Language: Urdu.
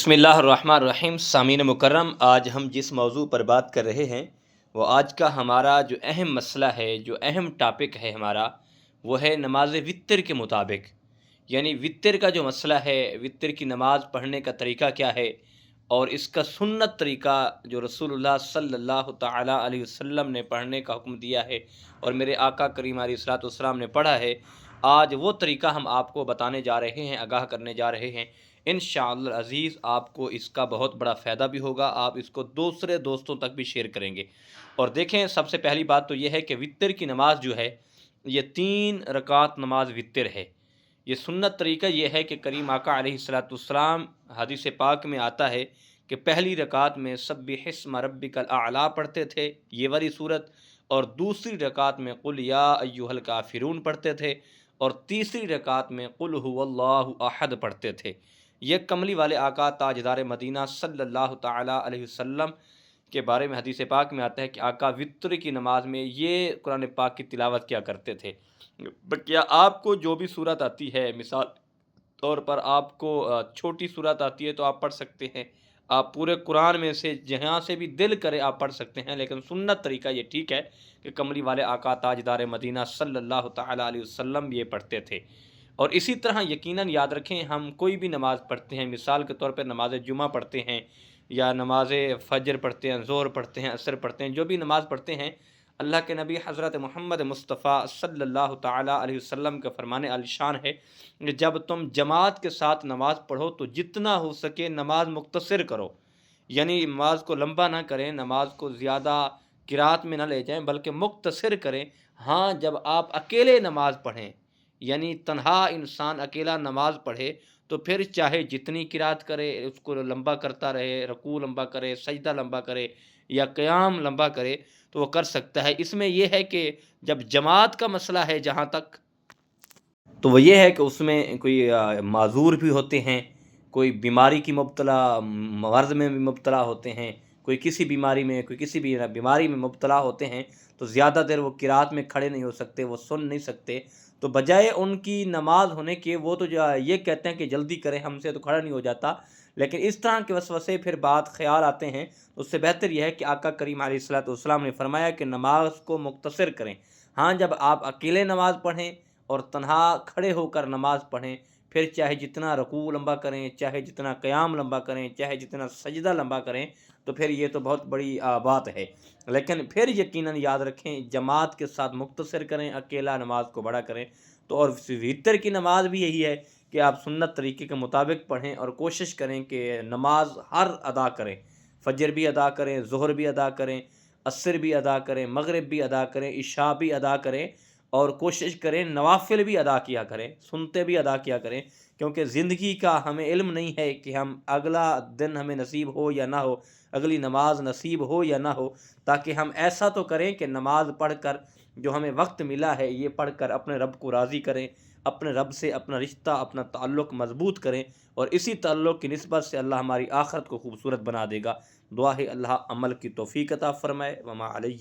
بسم اللہ الرحمن الرحیم۔ سامعین مکرم، آج ہم جس موضوع پر بات کر رہے ہیں وہ آج کا ہمارا جو اہم مسئلہ ہے، جو اہم ٹاپک ہے ہمارا، وہ ہے نماز وتر کے مطابق۔ یعنی وتر کا جو مسئلہ ہے، وتر کی نماز پڑھنے کا طریقہ کیا ہے، اور اس کا سنت طریقہ جو رسول اللہ صلی اللہ تعالیٰ علیہ وسلم نے پڑھنے کا حکم دیا ہے اور میرے آقا کریم علیہ الصلوۃ والسلام نے پڑھا ہے، آج وہ طریقہ ہم آپ کو بتانے جا رہے ہیں، آگاہ کرنے جا رہے ہیں۔ انشاءاللہ عزیز آپ کو اس کا بہت بڑا فائدہ بھی ہوگا، آپ اس کو دوسرے دوستوں تک بھی شیئر کریں گے۔ اور دیکھیں، سب سے پہلی بات تو یہ ہے کہ وتر کی نماز جو ہے یہ 3 رکعت نماز وتر ہے۔ یہ سنت طریقہ یہ ہے کہ کریم آقا علیہ الصلوۃ والسلام حدیث پاک میں آتا ہے کہ پہلی رکعت میں سبح اسم ربک الاعلی پڑھتے تھے، یہ والی صورت، اور دوسری رکعت میں قل یا ایھا الکافرون پڑھتے تھے، اور تیسری رکعت میں قل ھو اللہ احد پڑھتے تھے۔ یہ کملی والے آقا تاجدار مدینہ صلی اللہ تعالیٰ علیہ وسلم کے بارے میں حدیث پاک میں آتا ہے کہ آقا وتر کی نماز میں یہ قرآن پاک کی تلاوت کیا کرتے تھے۔ کیا آپ کو جو بھی صورت آتی ہے، مثال طور پر آپ کو چھوٹی صورت آتی ہے تو آپ پڑھ سکتے ہیں، آپ پورے قرآن میں سے جہاں سے بھی دل کرے آپ پڑھ سکتے ہیں، لیکن سنت طریقہ یہ ٹھیک ہے کہ کملی والے آقا تاجدار مدینہ صلی اللہ تعالیٰ علیہ وسلم یہ پڑھتے تھے۔ اور اسی طرح یقیناً یاد رکھیں، ہم کوئی بھی نماز پڑھتے ہیں، مثال کے طور پہ نماز جمعہ پڑھتے ہیں یا نماز فجر پڑھتے ہیں، ظہر پڑھتے ہیں، عصر پڑھتے ہیں، جو بھی نماز پڑھتے ہیں، اللہ کے نبی حضرت محمد مصطفیٰ صلی اللہ تعالیٰ علیہ وسلم کا فرمان عالی شان ہے کہ جب تم جماعت کے ساتھ نماز پڑھو تو جتنا ہو سکے نماز مختصر کرو، یعنی نماز کو لمبا نہ کریں، نماز کو زیادہ قرات میں نہ لے جائیں بلکہ مختصر کریں۔ ہاں، جب آپ اکیلے نماز پڑھیں، یعنی تنہا انسان اکیلا نماز پڑھے، تو پھر چاہے جتنی قرات کرے اس کو لمبا کرتا رہے، رکوع لمبا کرے، سجدہ لمبا کرے یا قیام لمبا کرے تو وہ کر سکتا ہے۔ اس میں یہ ہے کہ جب جماعت کا مسئلہ ہے جہاں تک، تو وہ یہ ہے کہ اس میں کوئی معذور بھی ہوتے ہیں، کوئی بیماری کی مبتلا، مرض میں بھی مبتلا ہوتے ہیں، کوئی کسی بیماری میں، کوئی کسی بھی بیماری میں مبتلا ہوتے ہیں، تو زیادہ دیر وہ قرات میں کھڑے نہیں ہو سکتے، وہ سن نہیں سکتے، تو بجائے ان کی نماز ہونے کے وہ تو یہ کہتے ہیں کہ جلدی کریں، ہم سے تو کھڑا نہیں ہو جاتا، لیکن اس طرح کے وسوسے پھر بات خیال آتے ہیں، اس سے بہتر یہ ہے کہ آقا کریم علیہ الصلوۃ والسلام نے فرمایا کہ نماز کو مختصر کریں۔ ہاں، جب آپ اکیلے نماز پڑھیں اور تنہا کھڑے ہو کر نماز پڑھیں، پھر چاہے جتنا رکوع لمبا کریں، چاہے جتنا قیام لمبا کریں، چاہے جتنا سجدہ لمبا کریں، تو پھر یہ تو بہت بڑی بات ہے، لیکن پھر یقیناً یاد رکھیں جماعت کے ساتھ مختصر کریں، اکیلا نماز کو بڑا کریں۔ تو اور وتر کی نماز بھی یہی ہے کہ آپ سنت طریقے کے مطابق پڑھیں اور کوشش کریں کہ نماز ہر ادا کریں، فجر بھی ادا کریں، ظہر بھی ادا کریں، عصر بھی ادا کریں، مغرب بھی ادا کریں، عشاء بھی ادا کریں، اور کوشش کریں نوافل بھی ادا کیا کریں، سنتے بھی ادا کیا کریں، کیونکہ زندگی کا ہمیں علم نہیں ہے کہ ہم اگلا دن ہمیں نصیب ہو یا نہ ہو، اگلی نماز نصیب ہو یا نہ ہو، تاکہ ہم ایسا تو کریں کہ نماز پڑھ کر جو ہمیں وقت ملا ہے یہ پڑھ کر اپنے رب کو راضی کریں، اپنے رب سے اپنا رشتہ، اپنا تعلق مضبوط کریں، اور اسی تعلق کی نسبت سے اللہ ہماری آخرت کو خوبصورت بنا دے گا۔ دعا ہے اللہ عمل کی توفیق عطا فرمائے۔ وما علیہ